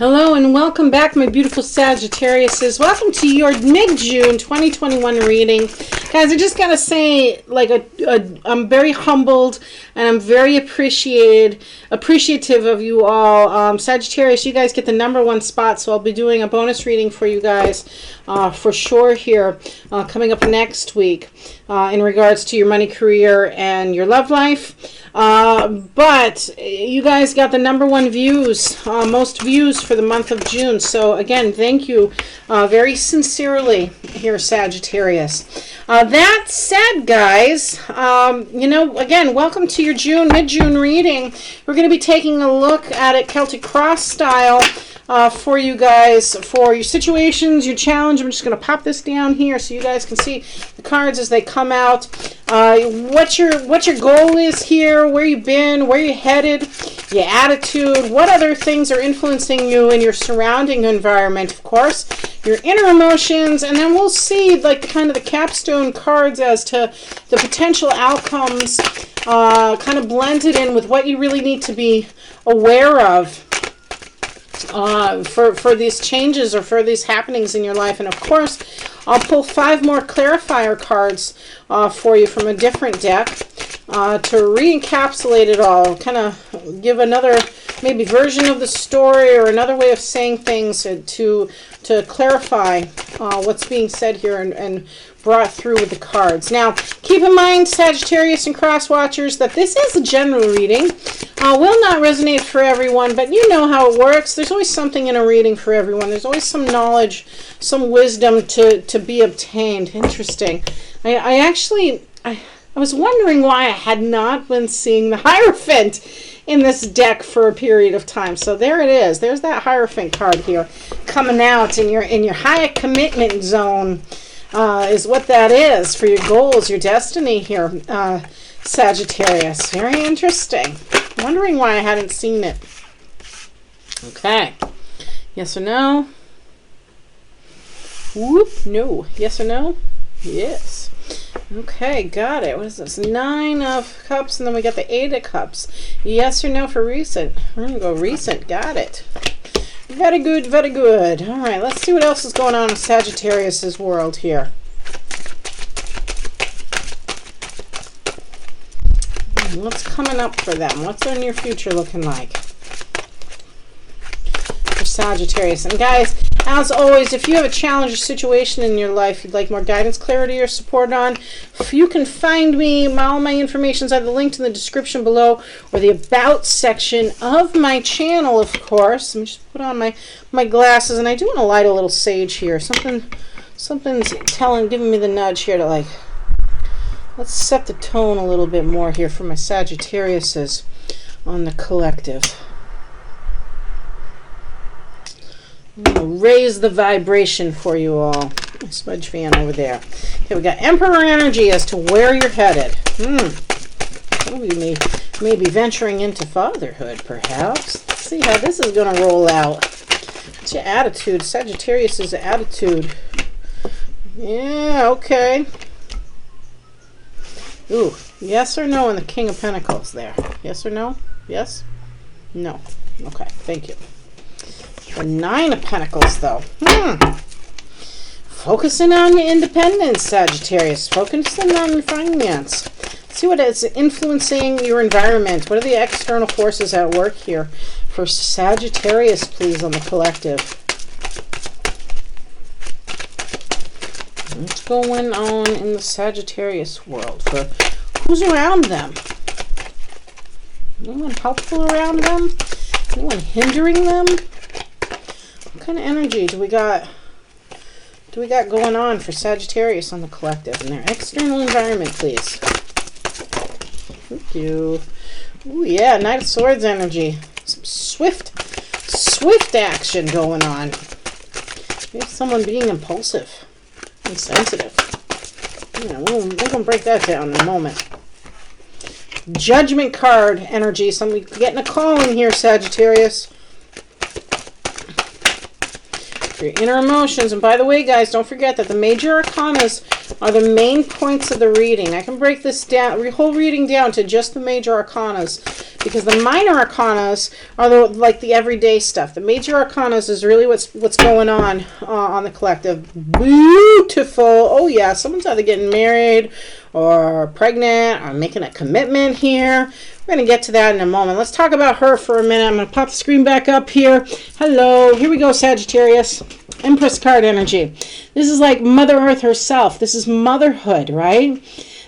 Hello and welcome back, my beautiful Sagittariuses. Welcome to your mid-June 2021 reading. Guys, I just gotta say, I'm very humbled and I'm very appreciative of you all. Sagittarius, you guys get the #1 spot, so I'll be doing a bonus reading for you guys for sure here coming up next week in regards to your money, career, and your love life. But you guys got the #1 views, most views for the month of June. So again, thank you very sincerely here, Sagittarius. That said, guys, again, welcome to your mid-June reading. We're going to be taking a look at it Celtic cross style for you guys, for your situations, your challenge. I'm just going to pop this down here so you guys can see the cards as they come out. What your goal is here, where you've been, where you're headed, your attitude, what other things are influencing you in your surrounding environment, of course, your inner emotions, and then we'll see like kind of the capstone cards as to the potential outcomes, kind of blended in with what you really need to be aware of for these changes or for these happenings in your life. And of course, I'll pull 5 more clarifier cards for you from a different deck to re-encapsulate it all, kind of give another maybe version of the story or another way of saying things to clarify what's being said here and brought through with the cards. Now, keep in mind, Sagittarius and cross watchers, that this is a general reading. Will not resonate for everyone, but you know how it works. There's always something in a reading for everyone. There's always some knowledge, some wisdom to be obtained. Interesting. I was wondering why I had not been seeing the Hierophant in this deck for a period of time. So there it is. There's that Hierophant card here coming out in your high commitment zone. Is what that is for your goals, your destiny here, Sagittarius. Very interesting. Wondering why I hadn't seen it. Okay. Yes or no? Whoop. No. Yes or no? Yes. Okay, got it. What is this? 9 of Cups, and then we got the 8 of Cups. Yes or no for recent? We're going to go recent. Got it. Very good, very good. All right, let's see what else is going on in Sagittarius's world here. What's coming up for them? What's their near future looking like for Sagittarius? And guys, as always, if you have a challenge or situation in your life you'd like more guidance, clarity, or support on, you can find me. All my information is either linked in the description below or the About section of my channel, of course. Let me just put on my glasses, and I do want to light a little sage here. Something's giving me the nudge here to let's set the tone a little bit more here for my Sagittariuses on the collective. I'm going to raise the vibration for you all. My smudge fan over there. Okay, we got Emperor energy as to where you're headed. Some of you may be venturing into fatherhood, perhaps. Let's see how this is going to roll out. What's your attitude? Sagittarius' attitude. Yeah, okay. Ooh, yes or no on the King of Pentacles there. Yes or no? Yes? No. Okay, thank you. The 9 of Pentacles, though. Focusing on your independence, Sagittarius. Focusing on your finance. See what is influencing your environment. What are the external forces at work here for Sagittarius, please, on the collective? What's going on in the Sagittarius world? For who's around them? Anyone helpful around them? Anyone hindering them? What kind of energy do we got going on for Sagittarius on the collective and their external environment, please? Thank you. Ooh, yeah, Knight of Swords energy. Some swift action going on. Maybe someone being impulsive and sensitive. Yeah, we're going to break that down in a moment. Judgment card energy. Somebody getting a call in here, Sagittarius. Your inner emotions. And by the way, guys, don't forget that the major arcanas are the main points of the reading. I can break this down, whole reading down to just the major arcanas because the minor arcanas are like the everyday stuff. The major arcanas is really what's going on the collective. Beautiful. Oh yeah, someone's either getting married or pregnant or making a commitment here. We're going to get to that in a moment. Let's talk about her for a minute. I'm going to pop the screen back up here. Hello. Here we go, Sagittarius. Empress card energy. This is like Mother Earth herself. This is motherhood, right?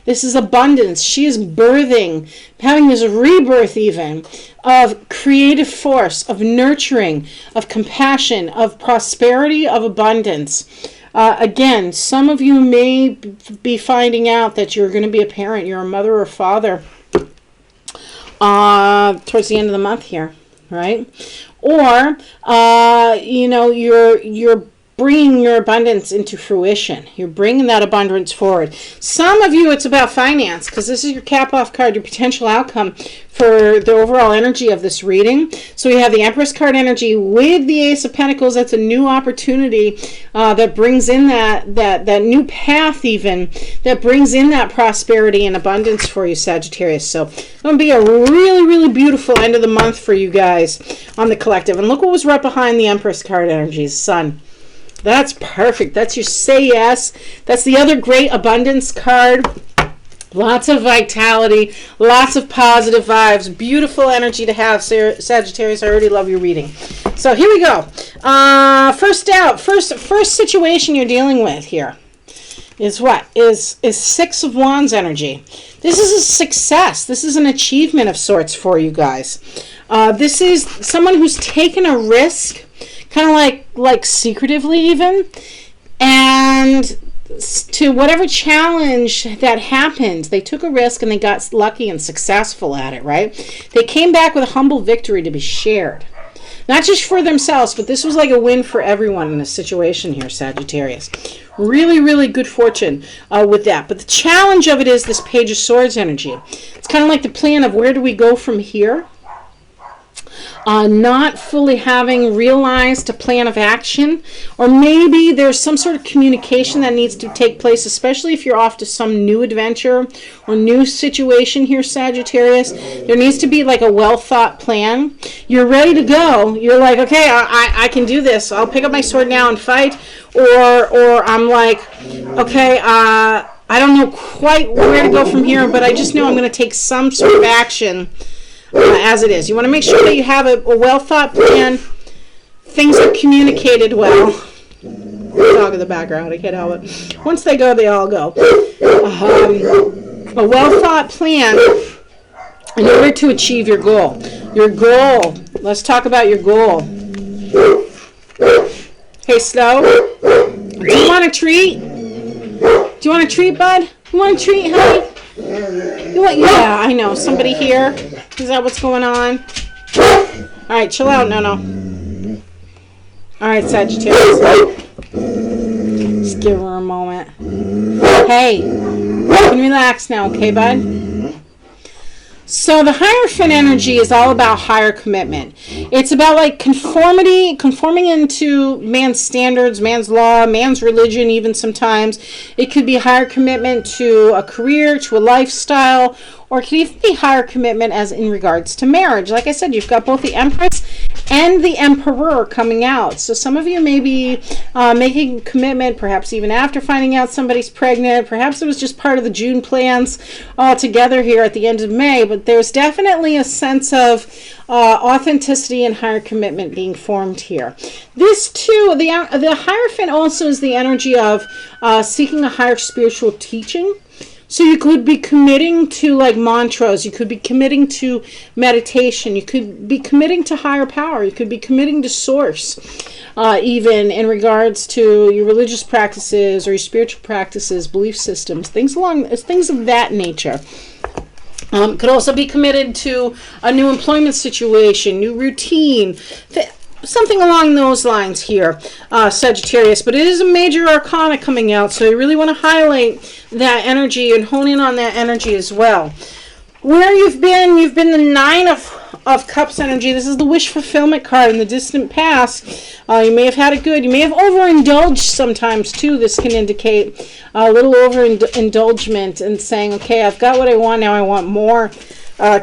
This is abundance. She is birthing, having this rebirth even, of creative force, of nurturing, of compassion, of prosperity, of abundance. Again, some of you may be finding out that you're going to be a parent. You're a mother or father towards the end of the month here, right? Or, you know, you're bringing your abundance into fruition. You're bringing that abundance forward. Some of you, it's about finance, because this is your cap-off card, your potential outcome for the overall energy of this reading. So we have the Empress card energy with the Ace of Pentacles. That's a new opportunity that brings in that new path even, that brings in that prosperity and abundance for you, Sagittarius. So it's going to be a really, really beautiful end of the month for you guys on the collective. And look what was right behind the Empress card energy, Sun. That's perfect. That's your say yes. That's the other great abundance card. Lots of vitality, lots of positive vibes, beautiful energy to have, Sagittarius. I already love your reading. So here we go. First situation you're dealing with here is what? Is Six of Wands energy. This is a success. This is an achievement of sorts for you guys. This is someone who's taken a risk, kind of like secretively even, and to whatever challenge that happened, they took a risk and they got lucky and successful at it, right? They came back with a humble victory to be shared. Not just for themselves, but this was like a win for everyone in this situation here, Sagittarius. Really, really good fortune with that. But the challenge of it is this Page of Swords energy. It's kind of like the plan of where do we go from here? Not fully having realized a plan of action, or maybe there's some sort of communication that needs to take place, especially if you're off to some new adventure or new situation here, Sagittarius. There needs to be like a well thought plan. You're ready to go. You're like, okay, I can do this. I'll pick up my sword now and fight. Or I'm like, okay, I don't know quite where to go from here, but I just know I'm going to take some sort of action. As it is. You want to make sure that you have a well-thought plan. Things are communicated well. Dog in the background, I can't help it. Once they go, they all go. A well-thought plan in order to achieve your goal. Your goal. Let's talk about your goal. Hey, Snow. Do you want a treat? Do you want a treat, bud? You want a treat, honey? Yeah, I know. Somebody here? Is that what's going on? Alright, chill out. No. Alright, Sagittarius. Just give her a moment. Hey, you can relax now, okay, bud? So the Hierophant energy is all about higher commitment. It's about like conforming into man's standards, man's law, man's religion even sometimes. It could be higher commitment to a career, to a lifestyle, or it could even be higher commitment as in regards to marriage. Like I said, you've got both the Empress and the Emperor coming out. So some of you may be making a commitment, perhaps even after finding out somebody's pregnant. Perhaps it was just part of the June plans all together here at the end of May. But there's definitely a sense of authenticity and higher commitment being formed here. This too, the Hierophant also is the energy of seeking a higher spiritual teaching. So you could be committing to like mantras, you could be committing to meditation, you could be committing to higher power, you could be committing to source, even in regards to your religious practices or your spiritual practices, belief systems, things of that nature. Could also be committed to a new employment situation, new routine, something along those lines here, Sagittarius. But it is a major arcana coming out, so you really want to highlight that energy and hone in on that energy as well. Where you've been the Nine of Cups energy. This is the wish fulfillment card in the distant past. You may have had it good. You may have overindulged sometimes too. This can indicate a little overindulgement and saying, okay, I've got what I want now, I want more.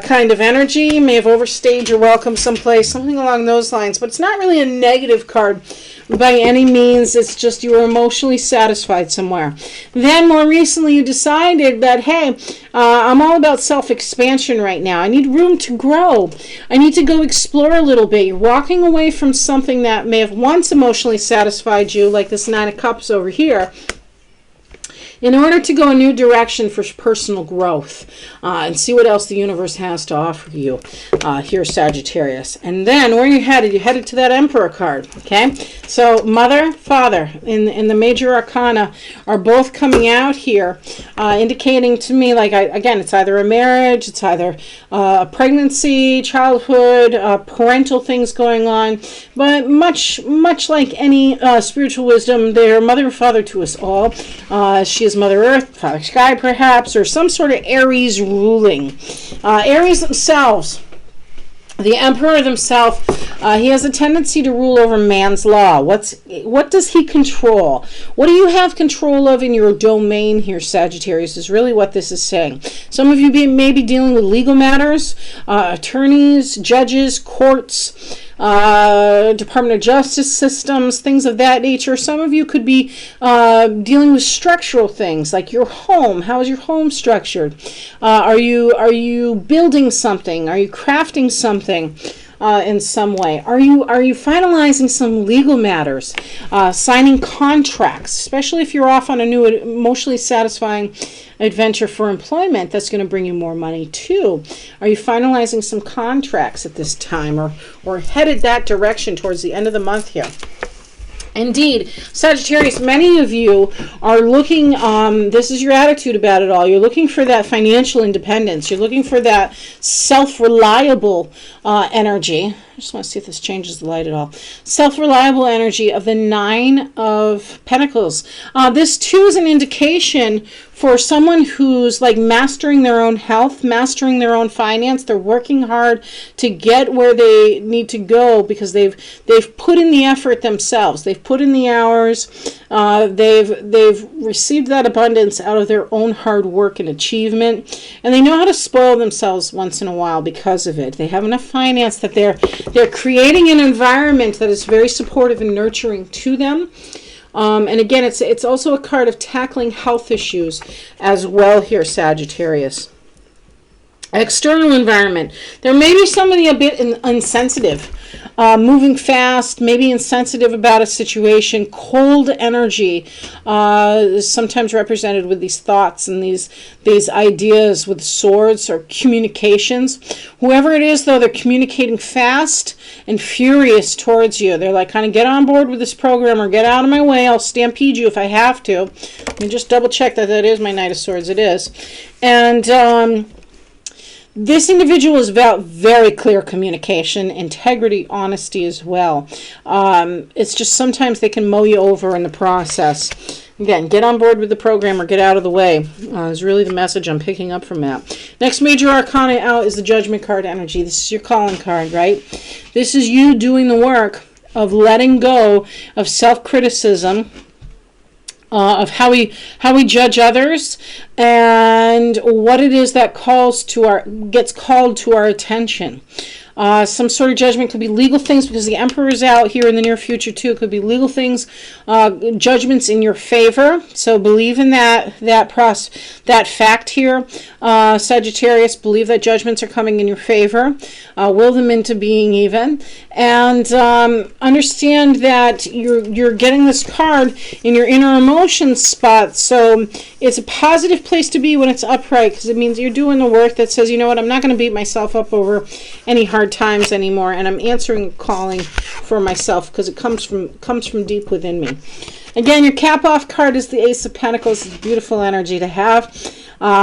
kind of energy. You may have overstayed your welcome someplace, something along those lines. But it's not really a negative card by any means. It's just you were emotionally satisfied somewhere. Then more recently you decided that, hey, I'm all about self-expansion right now. I need room to grow. I need to go explore a little bit. You're walking away from something that may have once emotionally satisfied you, like this Nine of Cups over here, in order to go a new direction for personal growth and see what else the universe has to offer you here, Sagittarius. And then where are you headed? You're headed to that Emperor card, okay? So mother, father in the major arcana are both coming out here, indicating to me, like, again, it's either a marriage, it's either a pregnancy, childhood, parental things going on, but much like any spiritual wisdom, they're mother and father to us all. She is Mother Earth, Father Sky perhaps, or some sort of Aries ruling. Aries themselves, the Emperor himself, he has a tendency to rule over man's law. What does he control? What do you have control of in your domain here, Sagittarius, is really what this is saying. Some of you may be dealing with legal matters, attorneys, judges, courts, Department of Justice systems, things of that nature. Some of you could be dealing with structural things like your home. How is your home structured? Are you building something? Are you crafting something in some way? Are you finalizing some legal matters? Signing contracts, especially if you're off on a new emotionally satisfying adventure for employment that's going to bring you more money too. Are you finalizing some contracts at this time, or headed that direction towards the end of the month here? Indeed, Sagittarius, many of you are looking, this is your attitude about it all, you're looking for that financial independence, you're looking for that self-reliable energy. I just want to see if this changes the light at all. Self-reliable energy of the Nine of Pentacles. This too is an indication for someone who's like mastering their own health, mastering their own finance. They're working hard to get where they need to go because they've put in the effort themselves. They've put in the hours. They've received that abundance out of their own hard work and achievement, and they know how to spoil themselves once in a while because of it. They have enough finance that they're creating an environment that is very supportive and nurturing to them. And again, it's also a card of tackling health issues as well here, Sagittarius. External environment. There may be somebody a bit insensitive, moving fast, maybe insensitive about a situation. Cold energy is sometimes represented with these thoughts and these ideas with swords or communications. Whoever it is, though, they're communicating fast and furious towards you. They're like, kind of, get on board with this program or get out of my way. I'll stampede you if I have to. Let me just double check that is my Knight of Swords. It is. And this individual is about very clear communication, integrity, honesty as well. It's just sometimes they can mow you over in the process. Again, get on board with the program or get out of the way is really the message I'm picking up from that. Next major arcana out is the Judgment card energy. This is your calling card, right? This is you doing the work of letting go of self-criticism, of how we judge others, and what it is that gets called to our attention. Some sort of judgment could be legal things, because the Emperor is out here in the near future too. It could be legal things, judgments in your favor. So believe in that fact here, Sagittarius. Believe that judgments are coming in your favor. Will them into being even, and understand that you're getting this card in your inner emotions spot. So it's a positive place to be when it's upright, because it means you're doing the work that says, you know what, I'm not going to beat myself up over any hard times anymore, and I'm answering calling for myself because it comes from deep within me. Again, your cap off card is the Ace of Pentacles. It's a beautiful energy to have.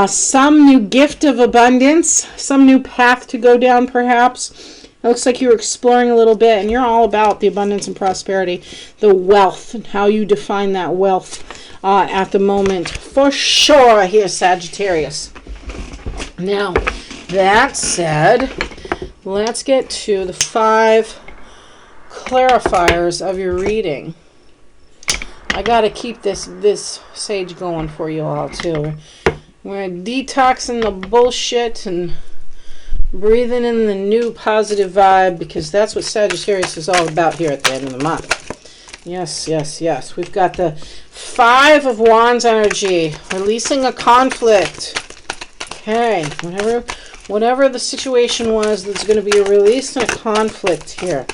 Some new gift of abundance, some new path to go down perhaps. It looks like you're exploring a little bit, and you're all about the abundance and prosperity, the wealth, and how you define that wealth at the moment. For sure here, Sagittarius. Now, that said, let's get to the 5 clarifiers of your reading. I got to keep this sage going for you all too. We're detoxing the bullshit and Breathing in the new positive vibe, because that's what Sagittarius is all about here at the end of the month. Yes, yes, yes. We've got the Five of Wands energy, releasing a conflict. Okay, whatever the situation was, there's going to be a release and a conflict here.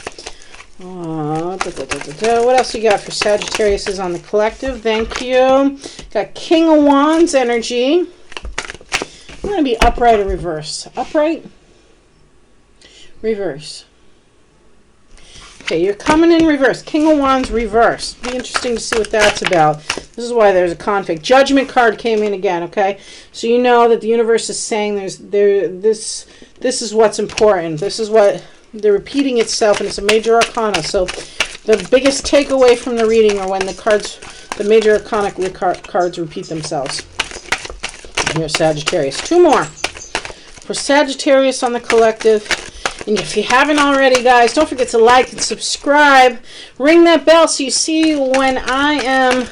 What else you got for Sagittarius is on the collective? Thank you. Got King of Wands energy. I'm going to be upright or reverse. Upright, reverse. Okay, you're coming in reverse. King of Wands reverse. Be interesting to see what that's about. This is why there's a conflict. Judgment card came in again, okay? So you know that the universe is saying this is what's important. This is what they're repeating itself, and it's a major arcana. So the biggest takeaway from the reading are when the major arcana cards repeat themselves. Here's Sagittarius. Two more for Sagittarius on the collective. And if you haven't already, guys, don't forget to like and subscribe. Ring that bell so you see when I am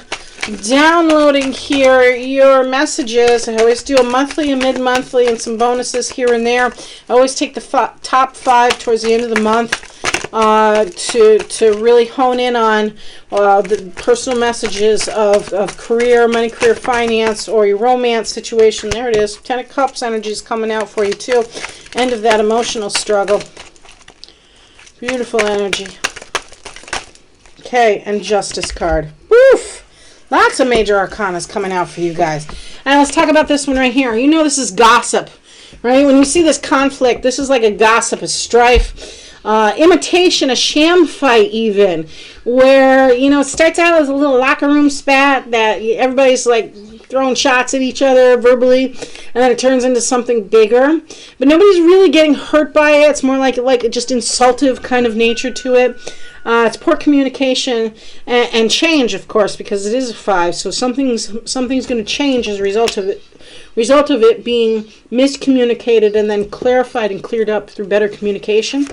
downloading here your messages. I always do a monthly, a mid-monthly, and some bonuses here and there. I always take the top 5 towards the end of the month to really hone in on the personal messages of career, money, career, finance, or your romance situation. There it is. 10 of Cups energy is coming out for you too. End of that emotional struggle. Beautiful energy. Okay, and Justice card. Woof! Lots of major arcanas coming out for you guys. And let's talk about this one right here. You know this is gossip, right? When you see this conflict, this is like a gossip, a strife, imitation, a sham fight even, where, you know, it starts out as a little locker room spat that everybody's like throwing shots at each other verbally, and then it turns into something bigger. But nobody's really getting hurt by it. It's more like just insultive kind of nature to it. It's poor communication and change, of course, because it is a 5. So something's going to change as a result of it being miscommunicated and then clarified and cleared up through better communication.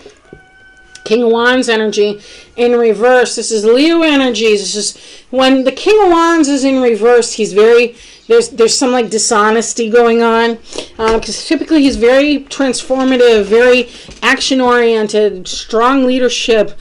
King of Wands energy in reverse. This is Leo energy. This is when the King of Wands is in reverse. He's very there's some like dishonesty going on because typically he's very transformative, very action oriented, strong leadership,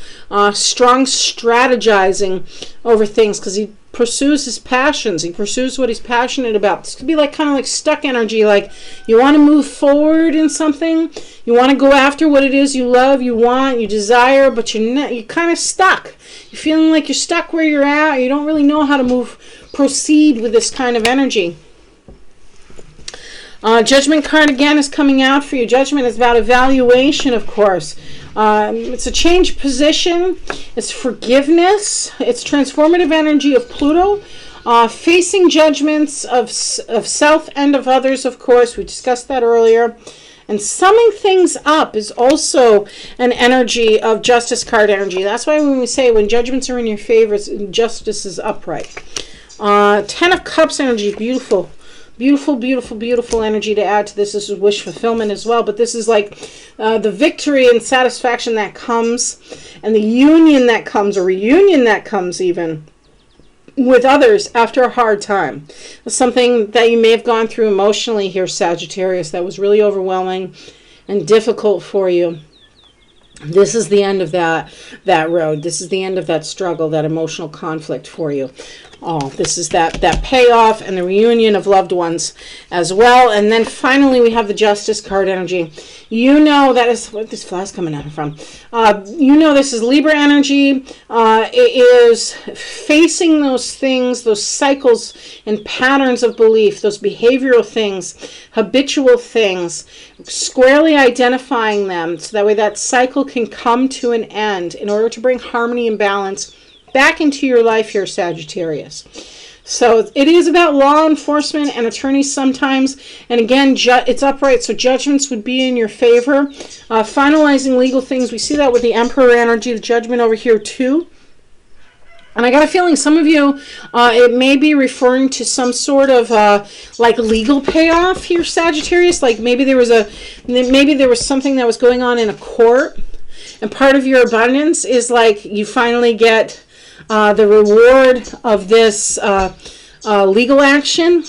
strong strategizing over things because he pursues his passions. He pursues what he's passionate about. This could be like kind of like stuck energy, like you want to move forward in something, you want to go after what it is you love, you want, you desire, but you're kind of stuck. You're feeling like you're stuck where you're at. You don't really know how to proceed with this kind of energy. Judgment card again is coming out for you. Judgment is about evaluation, of course. It's a change position. It's forgiveness. It's transformative energy of Pluto. Facing judgments of self and of others, of course. We discussed that earlier. And summing things up is also an energy of Justice card energy. That's why when we say when judgments are in your favor, justice is upright. 10 of Cups energy, beautiful. Beautiful, beautiful, beautiful energy to add to this. This is wish fulfillment as well. But this is like the victory and satisfaction that comes and the union that comes, or reunion that comes even, with others after a hard time. Something that you may have gone through emotionally here, Sagittarius, that was really overwhelming and difficult for you. This is the end of that road. This is the end of that struggle, that emotional conflict for you. Oh, this is that payoff and the reunion of loved ones as well. And then finally we have the Justice card energy. You know that is where this flash coming out from. You know this is Libra energy. It is facing those things, those cycles and patterns of belief, those behavioral things, habitual things, squarely identifying them so that way that cycle can come to an end in order to bring harmony and balance back into your life here, Sagittarius. So it is about law enforcement and attorneys sometimes. And again, it's upright, so judgments would be in your favor. Finalizing legal things. We see that with the Emperor energy, the Judgment over here too. And I got a feeling some of you, it may be referring to some sort of like legal payoff here, Sagittarius. Like maybe there was something that was going on in a court. And part of your abundance is like you finally get the reward of this legal action.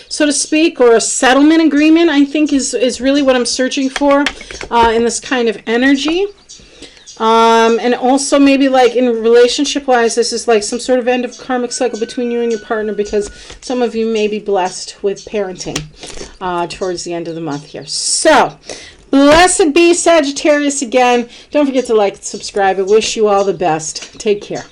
so to speak, or a settlement agreement, I think is really what I'm searching for in this kind of energy. And also maybe like in relationship wise, this is like some sort of end of karmic cycle between you and your partner, because some of you may be blessed with parenting towards the end of the month here. So blessed be Sagittarius again. Don't forget to like and subscribe. I wish you all the best. Take care.